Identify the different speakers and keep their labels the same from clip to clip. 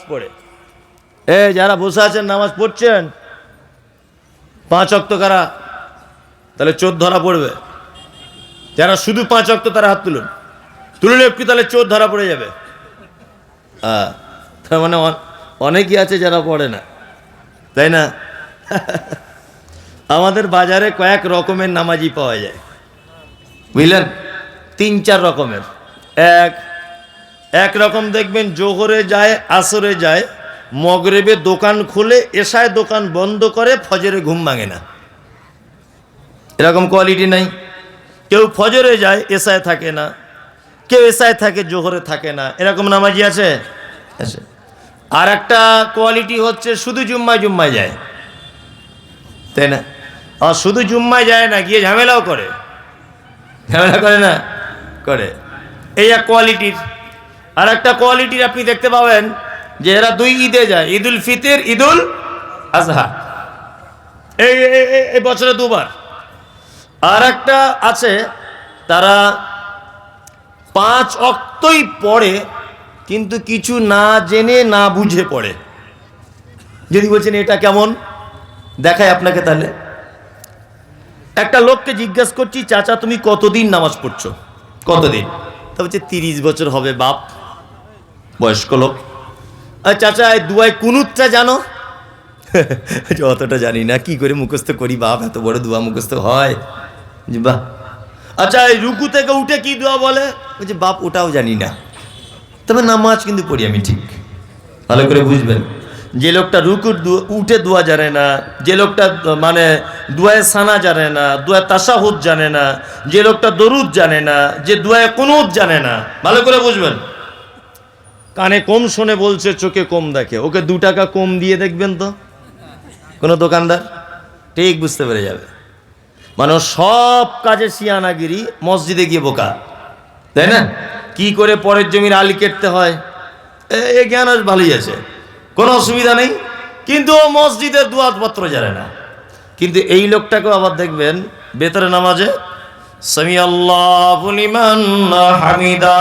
Speaker 1: পড়ে। যারা বসে আছেন নামাজ পড়ছেন 5 ওয়াক্ত কারা, তাহলে চোর ধরা পড়বে। যারা শুধু 5 ওয়াক্ত তারা হাত তুলুন, তুললে একটু, তাহলে চোর ধরা পড়ে যাবে। তার মানে অনেকেই আছে যারা পড়ে না, তাই না? আমাদের বাজারে কয়েক রকমের নামাজি পাওয়া যায়, বুঝলেন? 3-4 রকমের। এক রকম দেখবেন জোহরে যায়, আসরে যায়, মগরিবে দোকান খুলে, এশায় দোকান বন্ধ করে, ফজরে ঘুম ভাঙে না। এরকম কোয়ালিটি নাই। কেউ ফজরে যায়, এশায় থাকে না, কেউ এশায় থাকে, জোহরে থাকে না। এরকম নামাজি আছে। আর একটা কোয়ালিটি হচ্ছে শুধু জুম্মায় যায়, তাই না? আর শুধু জুম্মায় যায় না, গিয়ে ঝামেলাও করে। ঝামেলা করে না? করে। এই এক কোয়ালিটির। আর একটা কোয়ালিটির আপনি দেখতে পাবেন যে এরা 2 ঈদে যায়, ঈদুল ফিতর, ঈদুল আজহা, এই বছরে 2 বার। আর একটা আছে তারা 5 ওয়াক্তই পড়ে, কিন্তু কিছু না জেনে না বুঝে পড়ে। যদি বলছেন এটা কেমন, দেখায় আপনাকে। তাহলে একটা লোককে জিজ্ঞেস করছি, চাচা তুমি কতদিন নামাজ পড়ছো? কতদিন? তা বলছে 30 বছর হবে বাপ। বয়স্ক লোক। আর চাচা এই দুয়ায় কুনুতটা জানো? অতটা জানি না, কি করে মুখস্থ করি বাপ, এত বড় দোয়া মুখস্থ হয়? বাহ। আচ্ছা এই রুকু থেকে উঠে কি দোয়া বলে? বলছে বাপ ওটাও জানি না, তবে নামাজ কিন্তু পড়ি আমি ঠিক। ভালো করে বুঝবেন, যে লোকটা রুকুর উঠে দোয়া জানে না, যে লোকটা মানে দোয়ায় সানা জানে না, দোয়ায় তাশাহুদ জানে না, যে লোকটা দরুদ জানে না, যে দোয়ায় কুনুত জানে না, ভালো করে বুঝবেন। কানে কম শোনে বলছে, চোখে কম দেখে, ওকে 2 টাকা কম দিয়ে দেখবেন তো কোনো দোকানদার, ঠিক বুঝতে পেরে যাবে। মানে সব কাজে সিয়ানাগিরি, মসজিদে গিয়ে বোকা, তাই না? কি করে পরের জমির আলি কেটতে হয় এ জ্ঞান আজ ভালোই আছে, কোনো অসুবিধা নেই, কিন্তু ও মসজিদের দুয়াপত্র জানে না। কিন্তু এই লোকটাকেও আবার দেখবেন ভেতরে নামাজে সামি আল্লাহু লিমান হামিদা,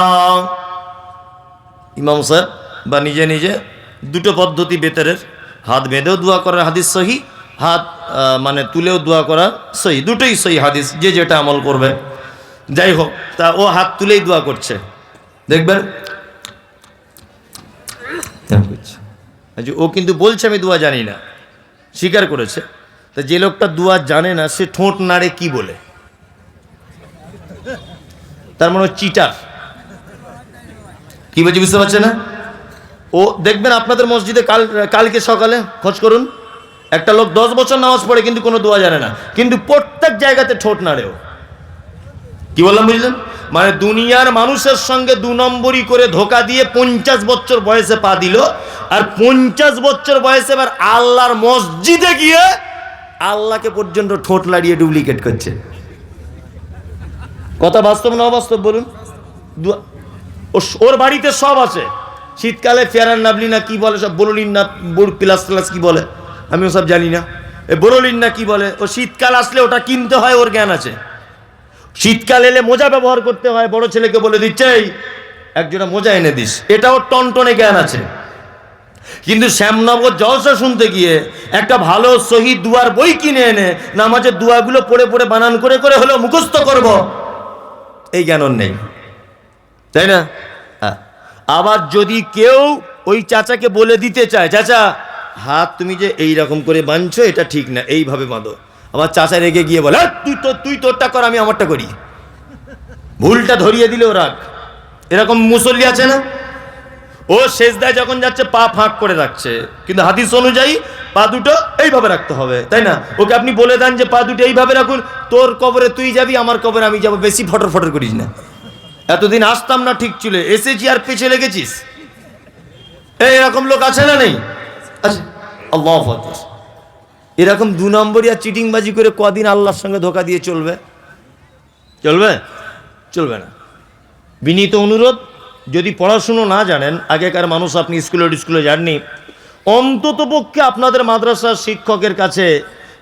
Speaker 1: ইমাম সাহেব বা নিজে নিজে 2টো পদ্ধতি ভেতরের, হাত বেঁধেও দোয়া করার হাদিস সহি, হাত মানে তুলেও দোয়া করা সহি, দুটোই সহি হাদিস, যে যেটা আমল করবে। যাই হোক, তা ও হাত তুলেই দোয়া করছে, দেখবেন ও কিন্তু বলছে আমি দোয়া জানি না, স্বীকার করেছে। তা যে লোকটা দোয়া জানে না সে ঠোঁট নাড়ে কি বলে? তার মানে চিটার। কি বলছি বুঝতে পারছে না? ও দেখবেন আপনাদের মসজিদে কালকে সকালে খোঁজ করুন, একটা লোক 10 বছর নামাজ পড়ে কিন্তু কোনো দোয়া জানে না, কিন্তু প্রত্যেক জায়গাতে ঠোঁট নাড়েও। কি বললাম বুঝলেন? মানে দুনিয়ার মানুষের সঙ্গে 2 নম্বরই করে ধোকা দিয়ে 50 বছর বয়সে পা দিল, আর 50 বছর বয়সে এবার আল্লাহর মসজিদে গিয়ে আল্লাহকে পর্যন্ত ঠোঁট লাড়িয়ে ডুপ্লিকেট করছে। কথা বাস্তব না অবাস্তব বলুন? ওর বাড়িতে সব আছে, শীতকালে ফেয়ারান নাবলি না কি বলে, সব বরলিন না প্লাস প্লাস কি বলে আমি ওসব জানি না, বরলিন না কি বলে, ও শীতকাল আসলে ওটা কিনতে হয়, ওর জ্ঞান আছে। শীতকাল এলে মোজা ব্যবহার করতে হয়, বড় ছেলেকে বলে দিচ্ছে এই একজোড়া মোজা এনে দিস, এটাও টনটনে জ্ঞান আছে। কিন্তু শ্যামনগর জলসা শুনতে গিয়ে একটা ভালো শহীদ দুয়ার বই কিনে এনে নামাজের দুয়াগুলো পড়ে পড়ে বানান করে করে হলেও মুখস্থ করব, এই জ্ঞান নেই, তাই না? আবার যদি কেউ ওই চাচাকে বলে দিতে চায়, চাচা হাত তুমি যে এই রকম করে বাঁধছো এটা ঠিক না, এইভাবে বাঁধো, আমার চাচা রেগে গিয়ে বলে তুই তোরটা কর আমি আমারটা করি, ভুলটা ধরিয়ে দিলেও রাগ। এরকম মুসল্লি আছে না? ও সেজদায় যখন যাচ্ছে পা ফাঁক করে রাখছে, কিন্তু হাদিস অনুযায়ী পা দুটো এইভাবে রাখতে হবে, তাই না? ওকে আপনি বলে দেন যে পা দুটো এইভাবে রাখুন, তোর কবরে তুই যাবি, আমার কবরে আমি যাবো, বেশি ফটর ফটর করিস না। এতদিন আসতাম না ঠিক চলে এসেছি আর পেছে লেগেছিস, এরকম লোক আছে না নেই? আচ্ছা, আল্লাহু আকবার। এরকম 2 নম্বরই আর চিটিংবাজি করে কদিন আল্লাহর সঙ্গে ধোকা দিয়ে চলবে? চলবে? চলবে না। বিনীত অনুরোধ, যদি পড়াশুনো না জানেন, আগেকার মানুষ আপনি স্কুলে যাননি, অন্তত পক্ষে আপনাদের মাদ্রাসার শিক্ষকের কাছে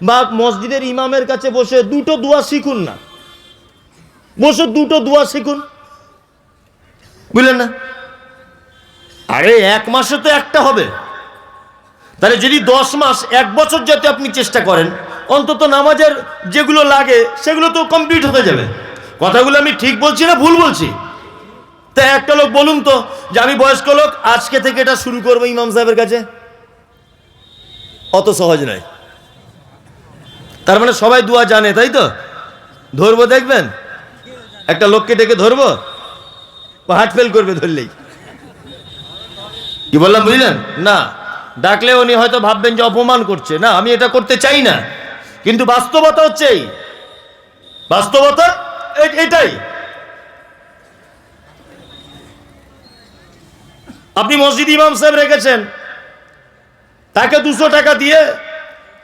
Speaker 1: বা মসজিদের ইমামের কাছে বসে 2টো দোয়া শিখুন না, বসে 2টো দোয়া শিখুন, বুঝলেন না? আরে 1 মাসে তো একটা হবে, তাহলে যদি 10 মাস 1 বছর যাতে আপনি চেষ্টা করেন, অন্তত নামাজের যেগুলো লাগে সেগুলো তো কমপ্লিট হতে যাবে। কথাগুলো আমি ঠিক বলছি না ভুল বলছি? তা একটা লোক বলুন তো যে আমি বয়স্ক লোক, আজকে থেকে এটা শুরু করবো ইমাম সাহেবের কাছে, অত সহজ নয়। তার মানে সবাই দোয়া জানে, তাই তো? ধরবো, দেখবেন একটা লোককে ডেকে ধরবো, ও হার্ট ফেল করবে ধরলেই। কি বললাম বুঝলেন? না, ডাকলে উনি হয়তো ভাববেন যে অপমান করছে। না, আমি এটা করতে চাই না, কিন্তু বাস্তবতা হচ্ছে এই, বাস্তবতা এটাই। আপনি মসজিদ ইমাম সাহেব রেখেছেন, তাকে 200 টাকা দিয়ে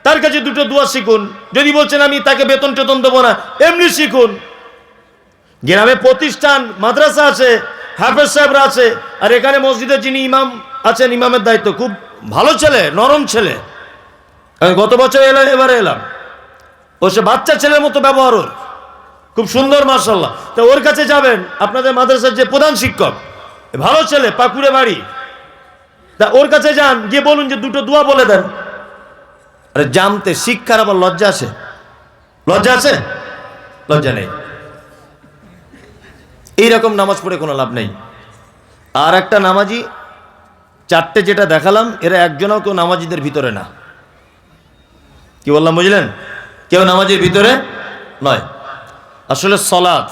Speaker 1: তার কাছে 2টো দোয়া শিখুন। যদি বলছেন আমি তাকে বেতন টেতন দেবো না, এমনি শিখুন। গ্রামে প্রতিষ্ঠান মাদ্রাসা আছে, হাফেজ সাহেবরা আছে, আর এখানে মসজিদে যিনি ইমাম আছেন, ইমামের দায়িত্ব খুব ভালো ছেলে, নরম ছেলে। আমি গত বছর এবারে এলাম, ও সে বাচ্চা ছেলের মতো ব্যবহার, ওর খুব সুন্দর, মাশাআল্লাহ। তো ওর কাছে যাবেন, আপনাদের মাদ্রাসার যে প্রধান শিক্ষক, ভালো ছেলে, পাকুড়ে বাড়ি, তা ওর কাছে যান, গিয়ে বলুন যে 2টো দোয়া বলে দেন। আরে জানতে শিক্ষার আবার লজ্জা আছে? লজ্জা আছে? লজ্জা নেই। এইরকম নামাজ পড়ে কোনো লাভ নেই। আর একটা নামাজি, 4টে যেটা দেখালাম, এরা একজনও কেউ নামাজিদের ভিতরে না। কি বললাম বুঝলেন? কেউ নামাজের ভিতরে নয়। আসলে সলাত,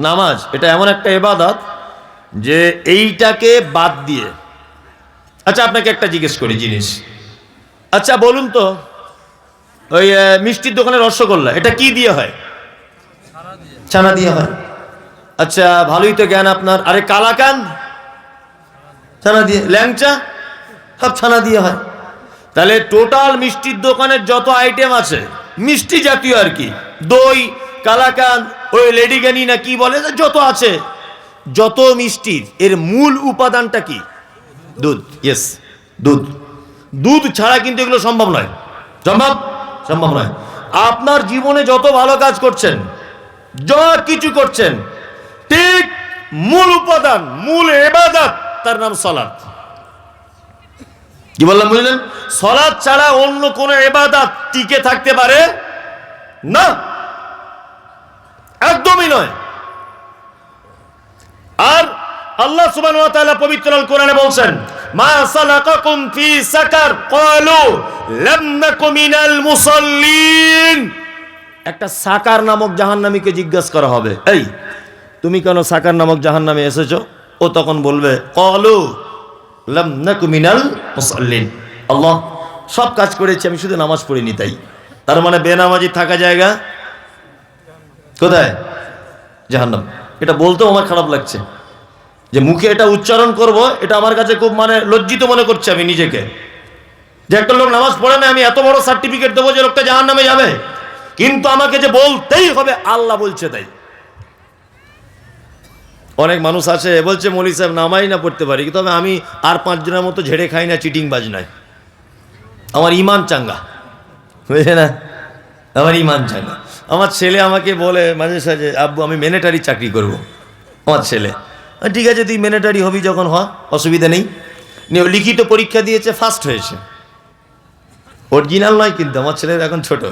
Speaker 1: নামাজ, এটা এমন একটা ইবাদত যে এইটাকে বাদ দিয়ে, আচ্ছা আপনাকে একটা জিজ্ঞেস করি জিনিস, আচ্ছা বলুন তো, ওই মিষ্টির দোকানের রসগোল্লা, এটা কি দিয়ে হয়? ছানা দিয়ে হয়। আচ্ছা ভালোই তো জ্ঞান আপনার। আরে কালাকান্দ ছানা দিয়ে, ল্যাংচা সব ছানা দিয়ে হয়। তাহলে টোটাল মিষ্টির দোকানের যত আইটেম আছে মিষ্টি জাতীয় আর কি, দই, কালাকান্দ, ওই লেডিকেনি না কি বলে, যত আছে, যত মিষ্টির এর মূল উপাদানটা কি? দুধ। ইয়েস, দুধ। দুধ ছাড়া কিন্তু এগুলো সম্ভব নয়। সম্ভব নয়। আপনার জীবনে যত ভালো কাজ করছেন, যা কিছু করছেন, ঠিক মূল উপাদান, মূল ইবাদত, তার নাম সালাত। কি বললাম বুঝলেন? সালাত ছাড়া অন্য কোন ইবাদত টিকে থাকতে পারে না, একদমই নয়। আর আল্লাহ সুবহানাহু ওয়া তাআলা পবিত্র আল কোরআনে বলছেন, মা সালাকাকুম ফি সাকার ক্বালু লাম নাকু মিনাল মুসাল্লিন। একটা সাকার নামক জাহান্নামীকে জিজ্ঞাসা করা হবে, এই তুমি কেন সাকার নামক জাহান্নামে এসেছো? ও তখন বলবে, ক্বালু লাম নাকু মিনাল মুসাল্লিন। আল্লাহ, সব কাজ করেছি, আমি শুধু নামাজ পড়িনি তাই। তার মানে বেনামাজি থাকা জায়গা কোথায়? জাহান্নাম। এটা বলতেও আমার খারাপ লাগছে, যে মুখে এটা উচ্চারণ করব, এটা আমার কাছে খুব লজ্জিত মনে করছে আমি নিজেকে, যে একটা লোক নামাজ পড়ে না, আমি এত বড় সার্টিফিকেট দেবো যে লোকটা জাহান্নামে যাবে, কিন্তু আমাকে যে বলতেই হবে আল্লাহ বলছে তাই। অনেক মানুষ আছে বলছে, মৌলী সাহেব নামাই না পড়তে পারি, তবে আমি আর 5 জনের মতো ঝেড়ে খাই না, চিটিং বাজ নয়, আমার ইমান চাঙ্গা, বুঝলে না? আমার ইমান চাঙ্গা। আমার ছেলে আমাকে বলে মাঝে সাঝে, আব্বু আমি মিলিটারি চাকরি করব। আমার ছেলে, ঠিক আছে তুই মিলিটারি হবি যখন, অসুবিধা নেই। লিখিত পরীক্ষা দিয়েছে, ফার্স্ট হয়েছে, অরিজিনাল নয় কিন্তু, আমার ছেলের এখন ছোট,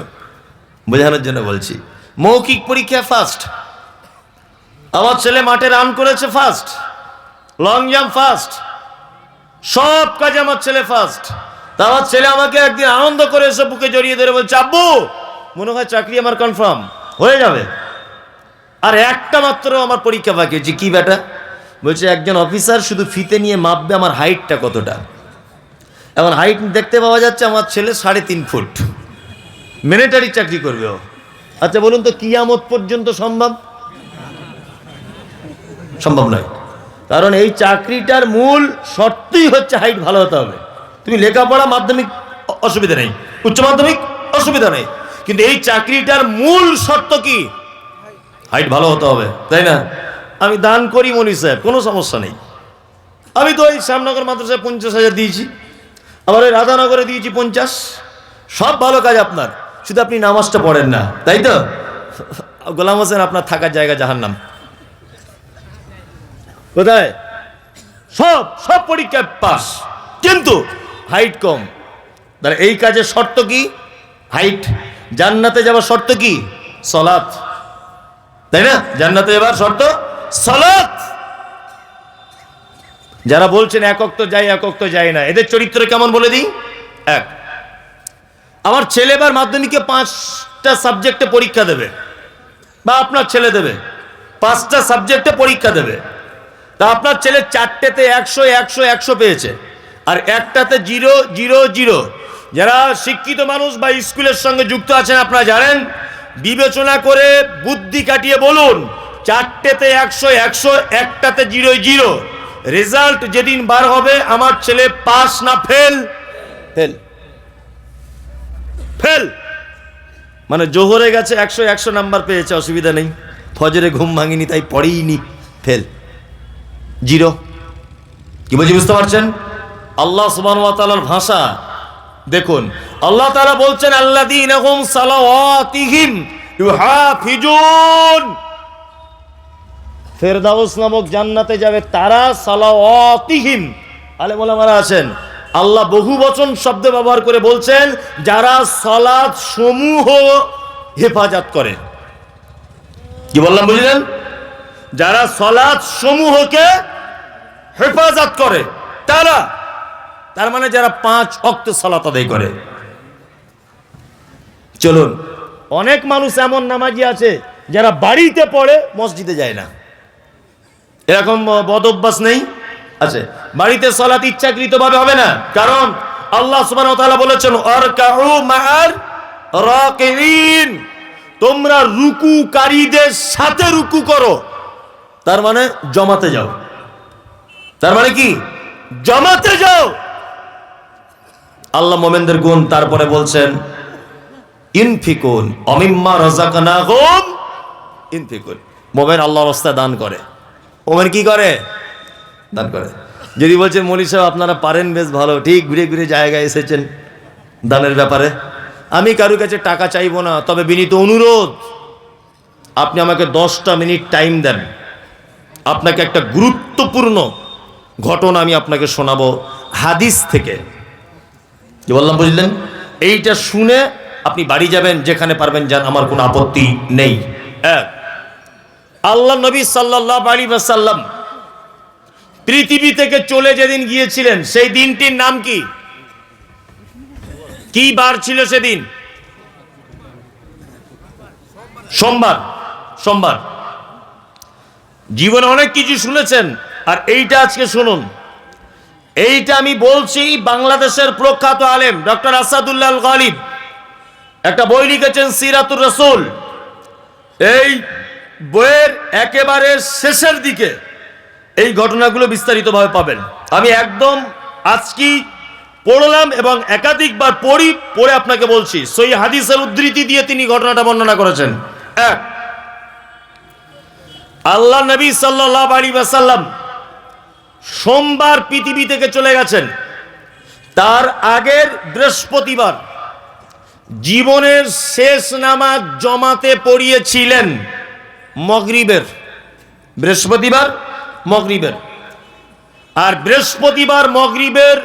Speaker 1: বোঝানোর জন্য বলছি। মৌখিক পরীক্ষা ফার্স্ট। আমার ছেলে মাঠে রান করেছে ফার্স্ট, লং জাম্প ফার্স্ট, সব কাজে আমার ছেলে ফার্স্ট। তা আমার ছেলে আমাকে একদিন আনন্দ করে এসে বুকে জড়িয়ে ধরে বলছে, আব্বু মনে হয় চাকরি আমার কনফার্ম হয়ে যাবে, আর একটা মাত্র আমার পরীক্ষা বাকি আছে। কি বেটা? বলছে একজন অফিসার শুধু ফিতে নিয়ে মাপবে আমার হাইটটা কতটা। এখন হাইট দেখতে পাওয়া যাচ্ছে আমার ছেলে 3.5 ফুট, মিলিটারি চাকরি করবে ও। আচ্ছা বলুন তো, কিয়ামত পর্যন্ত সম্ভব? সম্ভব নয়। কারণ এই চাকরিটার মূল শর্তই হচ্ছে হাইট ভালো হতে হবে। তুমি লেখাপড়া মাধ্যমিক অসুবিধা নেই, উচ্চ মাধ্যমিক অসুবিধা নেই, কিন্তু এই চাকরিটার মূল শর্ত কি? হাইট ভালো হতে হবে, তাই না? আমি দান করি মৌলী সাহেব, কোনো সমস্যা নেই। আমি তো এই শ্যামনগর মাদ্রাসায় 50,000 দিয়েছি, আবার ওই রাধানগরে দিয়েছি 50। সব ভালো কাজ আপনার, শুধু আপনি নামাজটা পড়েন না, তাই তো? গোলাম হোসেন, আপনার থাকার জায়গা জাহান্নাম। কোথায়? সব সব পরীক্ষায় পাস, কিন্তু হাইট কম। তাহলে এই কাজের শর্ত কি? হাইট। জান্নাতে যাওয়ার শর্ত কি? সালাত, তাই না? জান্নাতে যাওয়ার শর্ত সালাত। যারা বলছেন এক ওয়াক্ত যাই এক ওয়াক্ত যাই না, এদের চরিত্র কেমন বলে দিই। এক, আমার ছেলে এবার মাধ্যমিকে 5টা সাবজেক্টে পরীক্ষা দেবে, বা আপনার ছেলে দেবে 5টা সাবজেক্টে পরীক্ষা দেবে। তা আপনার ছেলে 4টেতে 100 100 100 পেয়েছে, আর একটাতে 0 0 0। যারা শিক্ষিত মানুষ বা স্কুলের সঙ্গে যুক্ত আছেন আপনারা জানেন, বিবেচনা করে বুদ্ধি কাটিয়ে বলুন, 4টেতে 100 100, একটাতে 0 0, রেজাল্ট যেদিন বার হবে আমার ছেলে পাস না ফেল? ফেল। ফেল মানে জোহরে গেছে 100 100 নাম্বার পেয়েছে, অসুবিধা নেই, ফজরে ঘুম ভাঙিনি তাই পড়েইনি, ফেল, 0। কি বলছি বুঝতে পারছেন? আল্লাহ সুবহানাহু ওয়া তাআলার ভাষা দেখুন। আল্লাহ তাআলা বলছেন আল্লাযীনা হুম সালাওয়াতিহিম ইউহাফিজুন, ফেরদাউস নামক জান্নাতে যাবে তারা সালাওয়াতিহিম। আলেম ওলামারা আছেন, আল্লাহ বহু বচন শব্দ ব্যবহার করে বলছেন যারা সালাত সমূহ হেফাজত করে। কি বললাম বুঝলেন? যারা সালাত সমূহকে হেফাজত করে তারা, তার মানে যারা 5 ওয়াক্ত সালাত আদায় করে। চলুন, অনেক মানুষ এমন নামাজি আছে যারা বাড়িতে পড়ে মসজিদে যায় না, এরকম বদ অভ্যাস নেই? আছে। বাড়িতে সালাত ইচ্ছাকৃতভাবে হবে না, কারণ আল্লাহ সুবহানাহু ওয়া তাআলা বলেছেন আরকাউ মা'আর রাকিঈন, তোমরা রুকুকারীদের সাথে রুকু করো। তার মানে জমাতে যাও। তার মানে কি? জমাতে যাও। আল্লাহ মোমেনদের গুণ তারপরে বলছেন ইনফিকুন অমিম্মা রাযাকনাহুম ইনফিকুন। মোমেন আল্লাহর রাস্তায় দান করে। মোমেন কি করে? দান করে। যদি বলছেন মৌলী সাহেব আপনারা পারেন বেশ ভালো, ঠিক ঘুরে ঘুরে জায়গায় এসেছেন দানের ব্যাপারে, আমি কারো কাছে টাকা চাইবো না, তবে বিনীত অনুরোধ আপনি আমাকে 10টা মিনিট টাইম দেন, আপনাকে একটা গুরুত্বপূর্ণ ঘটনা আমি আপনাকে শোনাবো হাদিস থেকে। কি বললাম বুঝলেন? এইটা শুনে আপনি বাড়ি যাবেন, যেখানে পারবেন যান, আমার কোনো আপত্তি নেই। আল্লাহ নবী সাল্লাল্লাহু আলাইহি ওয়াসাল্লাম পৃথিবী থেকে চলে যেদিন গিয়েছিলেন সেই দিনটির নাম কি? কি বার ছিল সেদিন? সোমবার। সোমবার। জীবনে অনেক কিছু শুনেছেন, আর এইটা আজকে শুনুন। এইটা আমি বলছি, বাংলাদেশের প্রখ্যাত আলেম ডক্টর আসাদুল্লাহ আল গালিব একটা বই লিখেছেন সিরাতুর রাসূল। এই বইয়ের একেবারে শেষের দিকে এই ঘটনাগুলো বিস্তারিতভাবে পাবেন। আমি একদম আজকে পড়লাম এবং একাধিকবার পড়ে আপনাকে বলছি, সহিহ হাদিসের উদ্ধৃতি দিয়ে তিনি ঘটনাটা বর্ণনা করেছেন। এক, আল্লাহ নবী সাল্লাল্লাহু আলাইহি ওয়াসাল্লাম সোমবার পৃথিবী থেকে চলে গেছেন। তার আগের বৃহস্পতিবার জীবনের শেষ নামাজ জমাতে পড়িয়েছিলেন মাগরিবের। বৃহস্পতিবার মাগরিবের, আর বৃহস্পতিবার মাগরিবের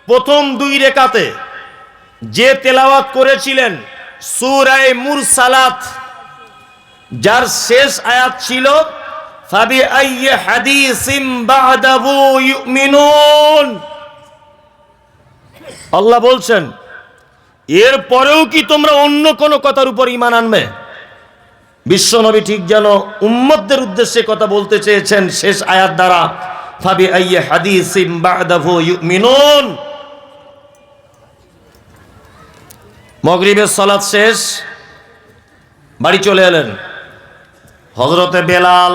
Speaker 1: প্রথম 2 রাকাতে যে তেলাওয়াত করেছিলেন সূরা মুরসালাত, যার শেষ আয়াত ছিল ফাবি আইয়ি হাদিসিম বাদাহু ইউমিনুন। আল্লাহ বলছেন এর পরেও কি তোমরা অন্য কোন কথার উপর ঈমান আনবে? বিশ্বনবী ঠিক যেন উম্মতদের উদ্দেশ্যে কথা বলতে চেয়েছেন শেষ আয়াত দ্বারা, ফাবি আইয়ি হাদিসিম বাদাহু ইউমিনুন। মাগরিবের সালাত শেষ, বাড়ি চলে এলেন। হযরতে বেলাল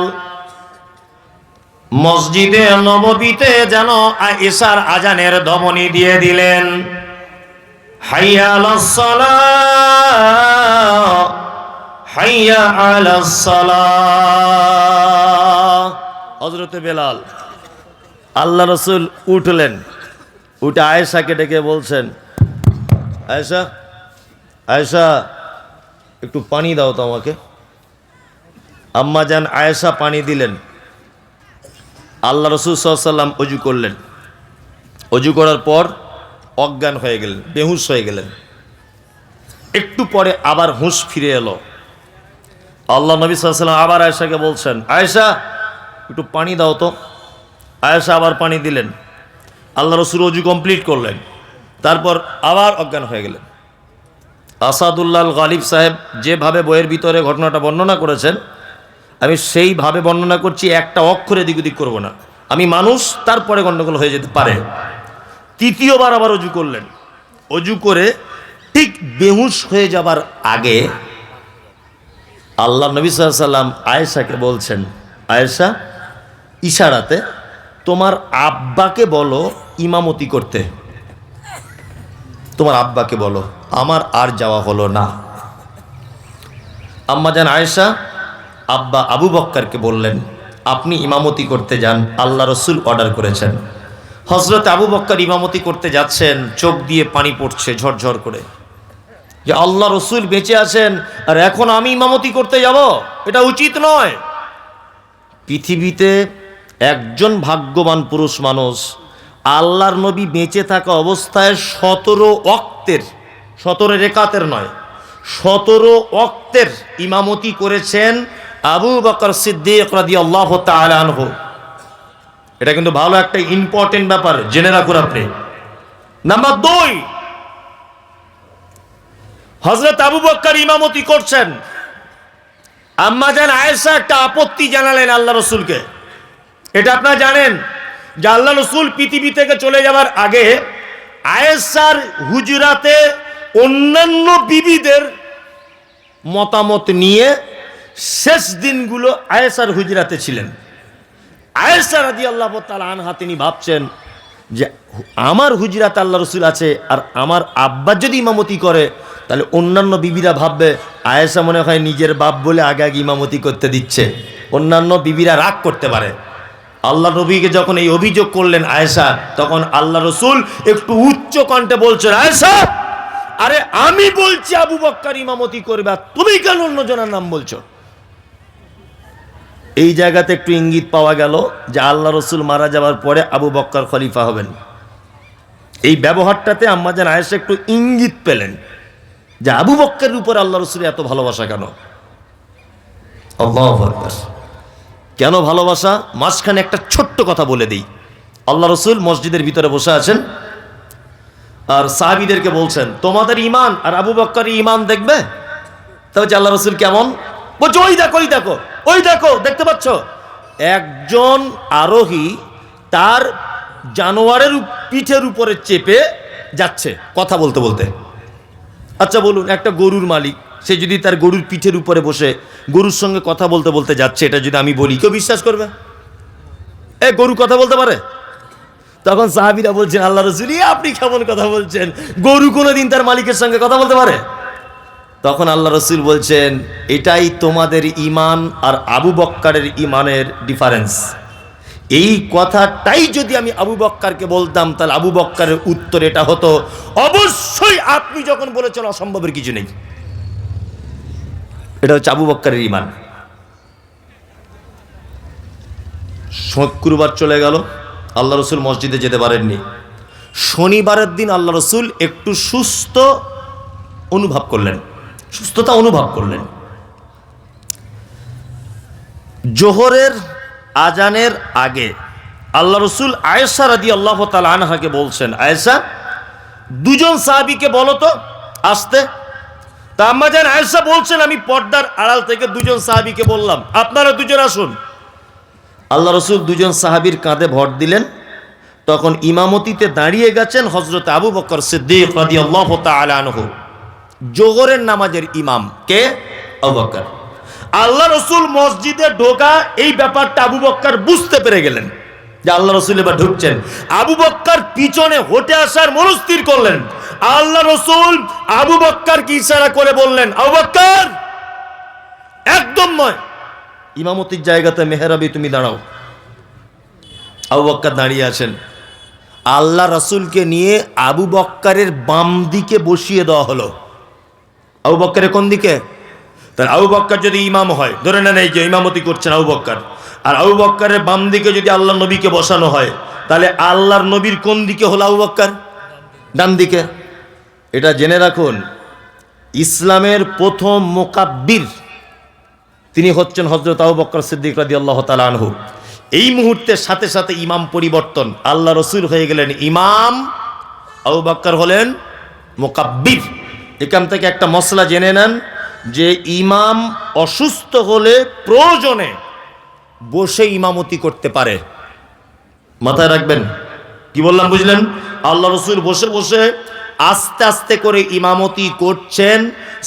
Speaker 1: মসজিদে নববীতে যেন আয়েশার আজানের ধ্বনি দিয়ে দিলেন, হাইয়া আলাস সালাহ হাইয়া আলাস সালাহ। হযরতে বেলাল, আল্লাহ রাসূল উঠলেন, উঠে আয়েশাকে ডেকে বলছেন, আয়েশা আয়েশা একটু পানি দাও তো আমাকে। আম্মা জান আয়েশা পানি দিলেন। আল্লাহ রসুল সাল্লাল্লাহু আলাইহি ওয়াসাল্লাম অজু করলেন। অজু করার পর অজ্ঞান হয়ে গেলেন, বেহুশ হয়ে গেলেন। একটু পরে আবার হুঁশ ফিরে এলো। আল্লাহ নবী সাল্লাল্লাহু আলাইহি ওয়াসাল্লাম আবার আয়েশাকে বলছেন, আয়েশা একটু পানি দাও তো। আয়েশা আবার পানি দিলেন। আল্লাহ রসুল অজু কমপ্লিট করলেন, তারপর আবার অজ্ঞান হয়ে গেলেন। আসাদুল্লাহ গালিব সাহেব যেভাবে বইয়ের ভিতরে ঘটনাটা বর্ণনা করেছেন, আমি সেইভাবে বর্ণনা করছি, একটা অক্ষরে দিক ওদিক করবো না। আমি মানুষ, তারপরে গণ্ডগোল হয়ে যেতে পারে। তৃতীয়বার আবার অজু করলেন। অজু করে ঠিক বেহুশ হয়ে যাবার আগে আল্লাহ নবী সাল্লাল্লাহু আলাইহি ওয়াসাল্লাম আয়েশাকে বলছেন, আয়েশা ইশারাতে তোমার আব্বাকে বলো ইমামতি করতে, তোমার আব্বাকে বলো, আমার আর যাওয়া হলো না। আম্মা জান আয়েশা আব্বা আবু বক্করকে বললেন, আপনি ইমামতি করতে যান, আল্লাহ রসুল অর্ডার করেছেন। হযরত আবু বক্কর ইমামতি করতে যাচ্ছেন, চোখ দিয়ে পানি পড়ছে ঝরঝর করে, যে আল্লাহ রসুল বেঁচে আছেন আর এখন আমি ইমামতি করতে যাব, এটা উচিত নয়। পৃথিবীতে একজন ভাগ্যবান পুরুষ মানুষ আল্লাহর নবী বেঁচে থাকা অবস্থায় 17 ওয়াক্তের, 17 রেকাতের নয়, 17 ওয়াক্তের ইমামতি করেছেন আবু বকর সিদ্দিক রাদিয়াল্লাহু তাআলা আনহু। এটা কিন্তু ভালো একটা ইম্পর্টেন্ট ব্যাপার, জেনে রাখুন আপনি। নাম্বার 2, হযরত আবু বকর ইমামতি করছেন। আম্মা জান আয়েশা একটা আপত্তি জানালেন আল্লাহ রসুলকে। এটা আপনারা জানেন যে আল্লাহ রসুল পৃথিবী থেকে চলে যাওয়ার আগে আয়েশার হুজরাতে অন্যান্য বিবিদের মতামত নিয়ে শেষ দিনগুলো আয়েশার হুজরাতে ছিলেন। আয়েশা রাদিয়াল্লাহু তাআলা আনহা তিনি ভাবছেন যে আমার হুজরাতে আল্লাহ রসুল আছে আর আমার আব্বা যদি ইমামতি করে তাহলে অন্যান্য বিবিরা ভাববে আয়েশা মনে হয় নিজের বাপ বলে আগে আগে ইমামতি করতে দিচ্ছে, অন্যান্য বিবিরা রাগ করতে পারে। আল্লাহ নবীকে যখন এই অভিযোগ করলেন আয়েশা, তখন আল্লাহ রসুল একটু উচ্চ কণ্ঠে বলছেন, আয়েশা আরে আমি বলছি আবু বকর ইমামতি করবে, আর তুমি কেন অন্যজনের নাম বলছো? এই জায়গাতে একটু ইঙ্গিত পাওয়া গেল যে আল্লাহ রসুল মারা যাওয়ার পরে আবু বকর খলিফা হবেন। এই ব্যবহারটাতে আম্মা জান আয়েশা একটু ইঙ্গিত পেলেন যে আবু বকরের উপর আল্লাহ রসুলের এত ভালোবাসা কেন। আল্লাহু আকবার। কেন ভালোবাসা? মাঝখানে একটা ছোট্ট কথা বলে দিই। আল্লাহ রসুল মসজিদের ভিতরে বসে আছেন আর সাহাবীদেরকে বলছেন, তোমাদের ঈমান আর আবু বকরের ঈমান দেখবে। তাহলে আল্লাহ রসুল কেমন বলছে, ওই দেখো ওই দেখো ওই দেখো, দেখতে পাচ্ছ একজন আরোহী তার জানোয়ারের পিঠের উপরে চেপে যাচ্ছে কথা বলতে বলতে। আচ্ছা বলুন, একটা গরুর মালিক সে যদি তার গরুর পিঠের উপরে বসে গরুর সঙ্গে কথা বলতে বলতে যাচ্ছে, এটা যদি আমি বলি কেউ বিশ্বাস করবে? গরু কথা বলতে পারে? তখন সাহাবীরা বলছেন, আল্লাহ রাসূল আপনি কেমন কথা বলছেন, গরু কোনোদিন তার মালিকের সঙ্গে কথা বলতে পারে? তখন আল্লাহ রাসূল বলছেন, এটাই তোমাদের ঈমান আর আবু বক্করের ঈমানের ডিফারেন্স। এই কথাটাই যদি আমি আবু বক্করকে বলতাম তাহলে আবু বক্করের উত্তর এটা হতো, অবশ্যই আপনি যখন বলেছেন অসম্ভবের কিছু নেই। এটা হচ্ছে আবু বক্করের ঈমান। শুক্রবার চলে গেল, আল্লাহ রসুল মসজিদে যেতে পারেননি। শনিবারের দিন আল্লাহ রসুল একটু সুস্থতা অনুভব করলেন। জোহরের আজানের আগে আল্লাহ রসুল আয়েশা রাদিয়াল্লাহু তাআলা আনহাকে বলছেন, আয়েশা দুজন সাহাবীকে বলো তো আসতে। তা আম্মা জান আয়েশা বলছেন, আমি পর্দার আড়াল থেকে দুজন সাহাবীকে বললাম, আপনারা দুজন আসুন। আল্লাহ রসুল দুজন সাহাবীর কাঁধে ভর দিলেন। তখন ইমামতিতে দাঁড়িয়ে গেছেন হযরত আবু বকর সিদ্দিক রাদিয়াল্লাহু তাআলা আনহু, জোহরের নামাজের ইমাম। কে? আবু বকর। আল্লাহ রসুল মসজিদে ঢোকা এই ব্যাপারটা আবু বকর বুঝতে পেরে গেলেন যে আল্লাহ রসুল এবার ঢুকছেন। আবু বকর পিছনে হটে আসার মনস্থির করলেন। আল্লাহ রসুল আবু বকরকে ইশারা করে বললেন, আবু বকর একদম নয়, ইমামতির জায়গাতে মেহরাবে তুমি দাঁড়াও। আবু বকর দাঁড়িয়ে আছেন। আল্লাহ রসুলকে নিয়ে আবু বকরের বাম দিকে বসিয়ে দেওয়া হলো। আবু বকরের কোন দিকে? তাহলে আবু বকর যদি ইমাম হয়, ধরে নেন এই যে ইমামতি করছেন আবু বকর, আর আবু বকরের বাম দিকে যদি আল্লাহ নবীকে বসানো হয়, তাহলে আল্লাহর নবীর কোন দিকে হলো আবু বকর? ডান দিকে। এটা জেনে রাখুন, ইসলামের প্রথম মুকাব্বির তিনি হচ্ছেন হযরত আবু বকর সিদ্দিক রাদিয়াল্লাহু তাআলা আনহু। এই মুহূর্তের সাথে সাথে ইমাম পরিবর্তন, আল্লাহ রসুল হয়ে গেলেন ইমাম, আবু বকর হলেন মুকাব্বির। এখান থেকে একটা মসলা জেনে নেন যে ইমাম অসুস্থ হলে প্রয়োজনে বসে ইমামতি করতে পারে। মাথায় রাখবেন, কি বললাম বুঝলেন? আল্লাহ রসুল বসে বসে আস্তে আস্তে করে ইমামতি করছেন,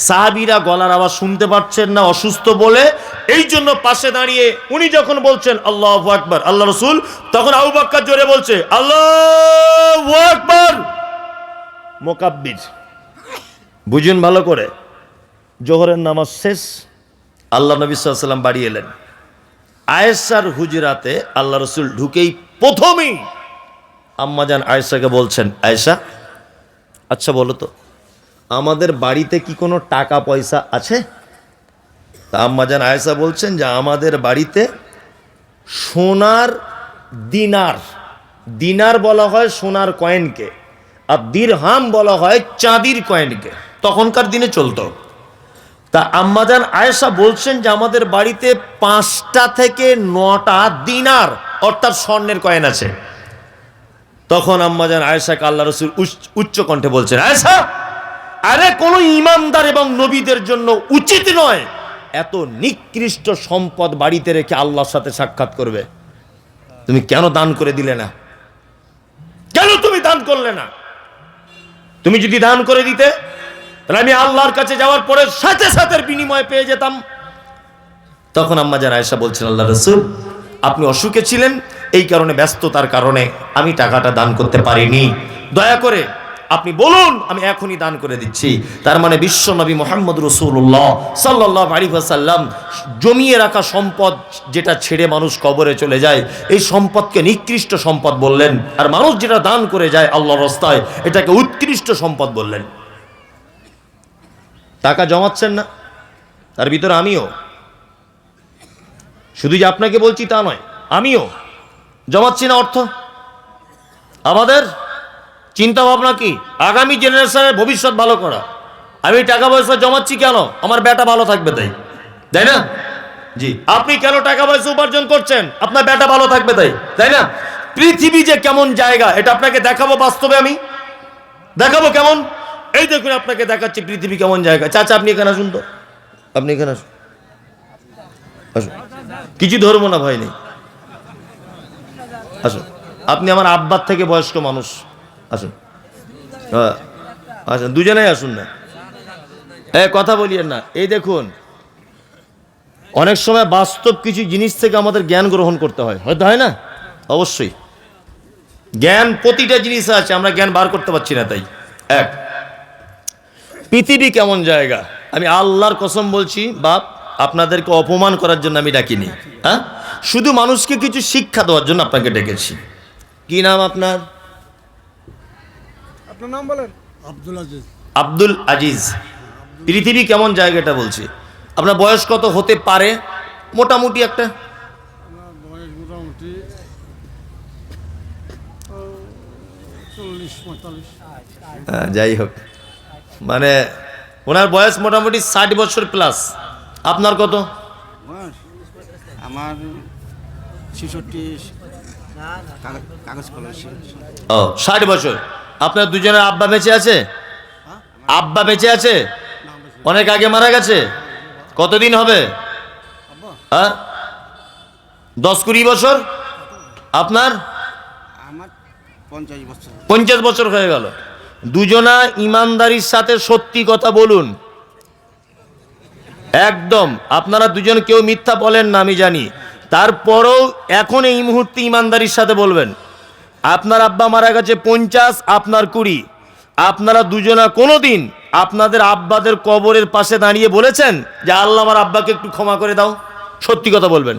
Speaker 1: সাহাবীরা গলার আওয়াজ শুনতে পাচ্ছেন না অসুস্থ বলে, এই জন্য পাশে দাঁড়িয়ে উনি যখন বলছেন আল্লাহু আকবার আল্লাহ রসুল, তখন আবু বকর জোরে বলছে আল্লাহু আকবার। মুকাব্বির। বুঝুন ভালো করে। জোহরের নামাজ শেষ, আল্লাহ নবী সাল্লাল্লাহু আলাইহি ওয়াসাল্লাম বাড়ি এলেন। আয়েশার হুজরাতে আল্লাহ রসুল ঢুকেই প্রথমেই আম্মাজান আয়েশাকে বলছেন, আয়েশা আচ্ছা বলো তো, আমাদের বাড়িতে কি কোনো টাকা পয়সা আছে? তা আম্মাজান আয়েশা বলছেন যে আমাদের বাড়িতে সোনার দিনার, দিনার বলা হয় সোনার কয়েনকে, আর দিরহাম বলা হয় চাঁদির কয়েনকে, তখনকার দিনে চলতো। তা আম্মাজান আয়েশা বলছেন যে আমাদের বাড়িতে 5টা থেকে 9টা দিনার অর্থাৎ স্বর্ণের কয়েন আছে। তখন আম্মাজান আয়েশাকে আল্লাহ রসুল উচ্চ কণ্ঠে বলছেন, আয়েশা আরে কোনো ইমানদার এবং নবীদের জন্য উচিত নয় এত নিকৃষ্ট সম্পদ বাড়িতে রেখে আল্লাহর সাথে সাক্ষাৎ করবে। তুমি কেন দান করে দিলে না? কেন তুমি দান করলে না? তুমি যদি দান করে দিতে তাহলে আমি আল্লাহর কাছে যাওয়ার পরে সাথে সাথে বিনিময় পেয়ে যেতাম। তখন আম্মাজান আয়েশা বলছেন, আল্লাহ রাসূল আপনি অসুখে ছিলেন, এই কারণে ব্যস্ততার কারণে আমি টাকাটা দান করতে পারিনি, দয়া করে আপনি বলুন আমি এখনই দান করে দিচ্ছি। তার মানে বিশ্ব নবী মুহাম্মদ রাসূলুল্লাহ সাল্লাল্লাহু আলাইহি ওয়াসাল্লাম জমিয়ে রাখা সম্পদ যেটা ছেড়ে মানুষ কবরে চলে যায়, এই সম্পদকে নিকৃষ্ট সম্পদ বললেন, আর মানুষ যেটা দান করে যায় আল্লাহর রাস্তায় এটাকে উৎকৃষ্ট সম্পদ বললেন। টাকা জমাচ্ছেন না? তার ভিতরে আমিও, শুধু যে আপনাকে বলছি তা নয়, আমিও জমাচ্ছি না অর্থ। আমাদের চিন্তা ভাবনা কি? আগামী জেনারেশনের ভবিষ্যৎ ভালো করা। আমি টাকা পয়সা জমাচ্ছি কেন? আমার বেটা ভালো থাকবে তাই, তাই না? জি। আপনি কেন টাকা পয়সা উপার্জন করছেন? আপনার বেটা ভালো থাকবে তাই, তাই না? পৃথিবী যে কেমন জায়গা এটা আপনাকে দেখাবো, বাস্তবে আমি দেখাবো কেমন। এই দেখুন আপনাকে দেখাচ্ছি পৃথিবী কেমন জায়গা। চাচা আপনি এখানে আসুন তো, আপনি এখানে আসুন, আসুন, কিছু ধরবো না, ভয় নেই, আসুন। আপনি আমার আব্বার থেকে বয়স্ক মানুষ, আসুন, আসুন, দুজনেই আসুন না, কথা বলিয়েন না। এই দেখুন অনেক সময় বাস্তব কিছু জিনিস থেকে আমাদের জ্ঞান গ্রহণ করতে হয়, হয়তো হয় না? অবশ্যই জ্ঞান প্রতিটা জিনিস আছে, আমরা জ্ঞান বার করতে পারছি না। তাই এক, পৃথিবী কেমন জায়গা আমি আল্লাহর কসম বলছি, বাপ আপনাদেরকে অপমান করার জন্য আমি ডাকিনি, হ্যাঁ, শুধু মানুষকে কিছু শিক্ষা দেওয়ার জন্য আপনাকে ডেকেছি। কি নাম আপনার?
Speaker 2: আপনার নাম বলেন। আব্দুল আজিজ।
Speaker 1: আব্দুল আজিজ। পৃথিবী কেমন জায়গাটা বলছি। আপনার বয়স কত হতে পারে মোটামুটি একটা?
Speaker 2: আমার বয়স মোটামুটি 40-45।
Speaker 1: যাই হোক, মানে ওনার বয়স মোটামুটি 60 বছর প্লাস। আপনার কত?
Speaker 2: আমার 66 কাগজ কলম।
Speaker 1: ও 60 বছর। আপনার দুজনের আব্বা বেঁচে আছে? আব্বা বেঁচে আছে? অনেক আগে মারা গেছে? কতদিন হবে? হ্যাঁ 10-20 বছর। আপনার?
Speaker 2: আমার 50 বছর।
Speaker 1: 50 বছর হয়ে গেল। দুজনা ইমানদারির সাথে সত্যি কথা বলুন, একদম। আপনারা দুজন কেউ মিথ্যা বলেন না আমি জানি, তারপরেও এখন এই মুহূর্তে ইমানদারির সাথে বলবেন। আপনার আব্বা মারা গেছে 50, আপনার 20। আপনারা দুজনা কোনোদিন আপনাদের আব্বাদের কবরের পাশে দাঁড়িয়ে বলেছেন যে আল্লাহ আমার আব্বাকে একটু ক্ষমা করে দাও? সত্যি কথা বলবেন।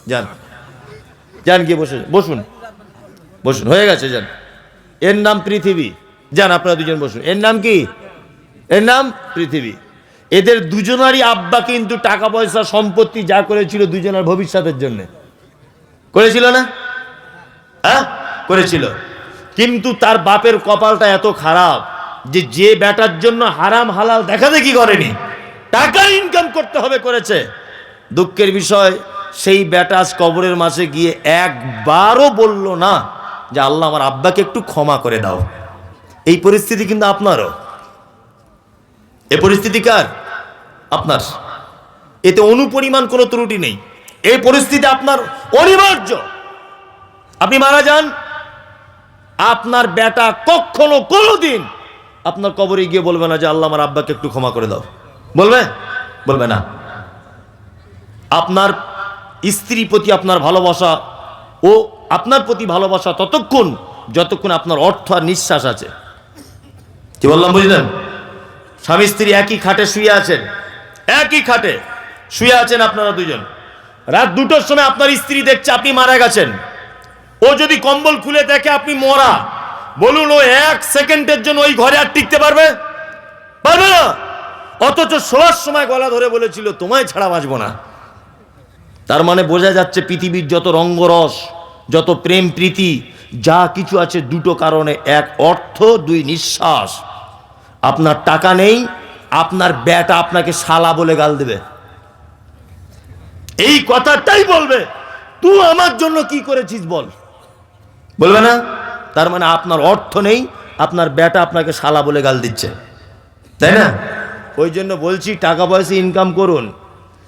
Speaker 1: যান যান, গিয়ে বসে বসুন, বসুন, হয়ে গেছে, যান। এর নাম পৃথিবী। যান আপনারা দুজন বসুন। এর নাম কি? এর নাম পৃথিবী। এদের দুজনারই আব্বা কিন্তু টাকা পয়সা সম্পত্তি যা করেছিল দুজনের ভবিষ্যতের জন্য, করেছিল না? হ্যাঁ করেছিল। কিন্তু তার বাপের কপালটা এত খারাপ যে যে বেটার জন্য হারাম হালাল দেখা দেখি করেনি, টাকা ইনকাম করতে হবে করেছে। দুঃখের বিষয় সেই বেটা আজ কবরের মাঝে গিয়ে একবারও বলল না যে আল্লাহ আমার আব্বাকে একটু ক্ষমা করে দাও। এই পরিস্থিতি কিন্তু আপনারও। এই পরিস্থিতি কার? আপনার। এতে অনুপরিমাণ কোনো ত্রুটি নেই। এই পরিস্থিতি আপনার অনিবার্য। আপনি মারা যান, আপনার বেটা কখনো কোনোদিন আপনার কবরে গিয়ে বলবে না যে আল্লাহ আমার আব্বাকে একটু ক্ষমা করে দাও। বলবে? বলবে না। আপনার স্ত্রীর প্রতি আপনার ভালোবাসা ও আপনার প্রতি ভালোবাসা ততক্ষণ যতক্ষণ আপনার অর্থ আর নিঃশ্বাস আছে। কি বললাম বুঝলেন? স্বামী স্ত্রী একই খাটে শুয়ে আছেন, একই খাটে শুয়ে আছেন আপনারা দুজন। রাত 2টোর সময় আপনার স্ত্রী দেখছে আপনি মারা গেছেন। ও যদি কম্বল খুলে দেখে আপনি মরা, বলুন ও 1 সেকেন্ডের জন্য ওই ঘরে আর টিকতে পারবে? পারবে না। অথচ শোয়ার সময় গলা ধরে বলেছিল তোমায় ছাড়া বাঁচবো না। তার মানে বোঝা যাচ্ছে পৃথিবীর যত রঙ্গরস, যত প্রেম প্রীতি যা কিছু আছে, 2টো কারণে, 1 অর্থ, 2 নিঃশ্বাস। আপনার টাকা নেই, আপনার বেটা আপনাকে শালা বলে গাল দেবে। এই কথাটাই বলবে, তুই আমার জন্য কি করেছিস বল, বলবে না? তার মানে আপনার অর্থ নেই, আপনার বেটা আপনাকে শালা বলে গাল দিচ্ছে, তাই না? ওই জন্য বলছি টাকা পয়সা ইনকাম করুন,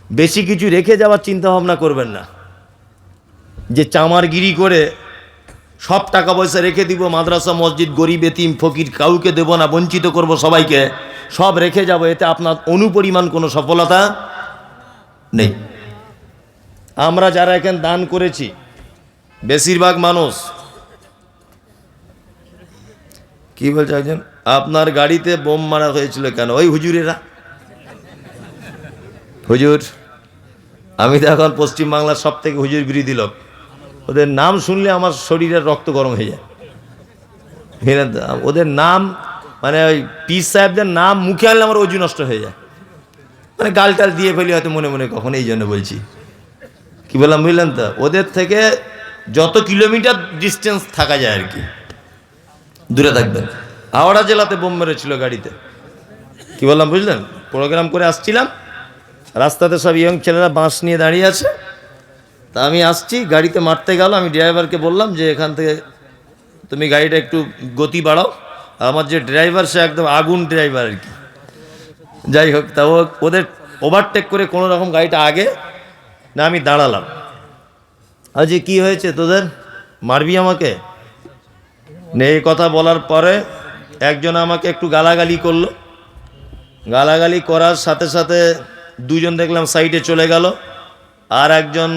Speaker 1: বেশি কিছু রেখে যাওয়ার চিন্তা ভাবনা করবেন না যে চামারগিরি করে সব টাকা পয়সা রেখে দিব, মাদ্রাসা মসজিদ গরিব এতিম ফকির কাউকে দেব না, বঞ্চিত করব সবাইকে, সব রেখে যাব। এতে আপনার অনুপরিমাণ কোনো সফলতা নেই। আমরা যারা এখানে দান করেছি বেশিরভাগ মানুষ কি বলছে একজন, আপনার গাড়িতে বোম মারা হয়েছিল কেন? ওই হুজুরেরা। হুজুর, আমি তো এখন পশ্চিমবাংলার সব থেকে হুজুর বিরোধী লোক। ওদের নাম শুনলে আমার শরীরের রক্ত গরম হয়ে যায়। ওদের নাম মানে ওই পীর সাহেবদের নাম মুখে আনলে আমার অজু নষ্ট হয়ে যায়, মানে গাল টাল দিয়ে ফেলি হয়তো মনে মনে কখন। এই জন্য বলছি, কি বললাম বুঝলেন তো? ওদের থেকে যত কিলোমিটার ডিস্টেন্স থাকা যায় আর কি, দূরে থাকবেন। হাওড়া জেলাতে বোম মেরেছিল গাড়িতে। কি বললাম বুঝলেন? প্রোগ্রাম করে আসছিলাম, রাস্তাতে সব ইয়ং ছেলেরা বাঁশ নিয়ে দাঁড়িয়ে আছে। তা আমি আসছি, গাড়িতে মারতে গেল। আমি ড্রাইভারকে বললাম যে এখান থেকে তুমি গাড়িটা একটু গতি বাড়াও। আমার যে ড্রাইভার সে একদম আগুন ড্রাইভার আর কি। যাই হোক, তা ওদের ওভারটেক করে কোনো রকম গাড়িটা আগে না, আমি দাঁড়ালাম। আজকে কি হয়েছে তোদের, মারবি আমাকে? এই কথা বলার পরে একজন আমাকে একটু গালাগালি করলো। গালাগালি করার সাথে সাথে 2জন দেখলাম সাইডে চলে গেল, আর একজন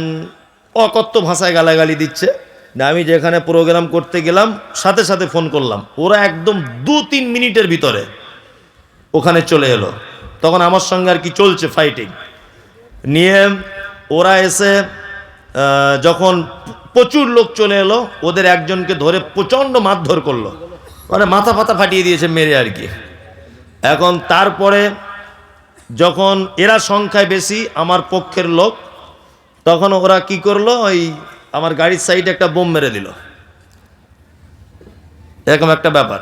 Speaker 1: অকথ্য ভাষায় গালাগালি দিচ্ছে। না, আমি যেখানে প্রোগ্রাম করতে গেলাম সাথে সাথে ফোন করলাম, ওরা একদম 2-3 মিনিটের ভিতরে ওখানে চলে এলো। তখন আমার সঙ্গে আর কি চলছে ফাইটিং নিয়ে। ওরা এসে যখন প্রচুর লোক চলে এলো, ওদের একজনকে ধরে প্রচণ্ড মারধর করলো, মানে মাথা ফাতা ফাটিয়ে দিয়েছে মেরে আর কি। এখন তারপরে যখন এরা সংখ্যায় বেশি আমার পক্ষের লোক, তখন ওরা কি করলো, ওই আমার গাড়ির সাইডে একটা বোম মেরে দিল, এরকম একটা ব্যাপার।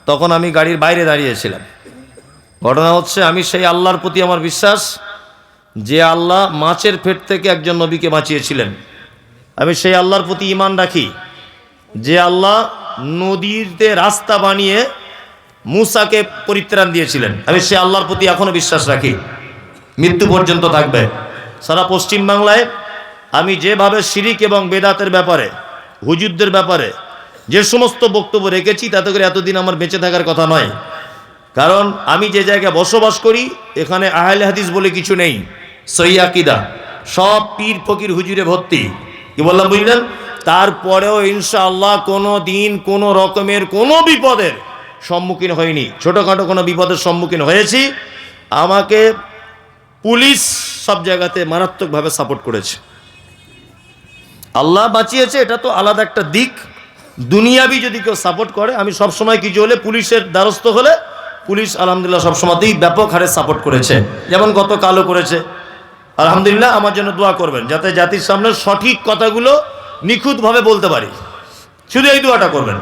Speaker 1: তখন আমি গাড়ির বাইরে দাঁড়িয়েছিলাম। ঘটনা হচ্ছে, আমি সেই আল্লাহর প্রতি আমার বিশ্বাস যে আল্লাহ মাছের পেট থেকে একজন নবীকে বাঁচিয়েছিলেন। আমি সেই আল্লাহর প্রতি ঈমান রাখি যে আল্লাহ নদীতে রাস্তা বানিয়ে মুসাকে পরিত্রাণ দিয়েছিলেন। আমি সেই আল্লাহর প্রতি এখনো বিশ্বাস রাখি, মৃত্যু পর্যন্ত থাকবে। সারা পশ্চিমবাংলায় আমি যেভাবে শিরিক এবং বেদাতের ব্যাপারে, হুজুরদের ব্যাপারে যে সমস্ত বক্তব্য রেখেছি, তাতে করে এতদিন আমার বেঁচে থাকার কথা নয়। কারণ আমি যে জায়গায় বসবাস করি এখানে আহলে হাদিস বলে কিছু নেই, সহিহ আকীদা, সব পীর ফকির হুজুরে ভর্তি। কি বললাম বুঝলেন? তারপরেও ইনশাআল্লাহ কোনো দিন কোনো রকমের কোনো বিপদের সম্মুখীন হয়নি। ছোটোখাটো কোনো বিপদের সম্মুখীন হয়েছি, আমাকে পুলিশ সব জায়গাতে মারাত্মকভাবে সাপোর্ট করেছে। আল্লাহ বাঁচিয়েছে, এটা তো আলাদা একটা দিক। দুনিয়াবি যদি কেউ সাপোর্ট করে, আমি সবসময় কিছু হলে পুলিশের দ্বারস্থ হলে পুলিশ আলহামদুলিল্লাহ সবসময়তেই ব্যাপক হারে সাপোর্ট করেছে, যেমন গতকালও করেছে। আলহামদুলিল্লাহ, আমার জন্য দোয়া করবেন যাতে জাতির সামনে সঠিক কথাগুলো নিখুঁতভাবে বলতে পারি। শুধু এই দোয়াটা করবেন।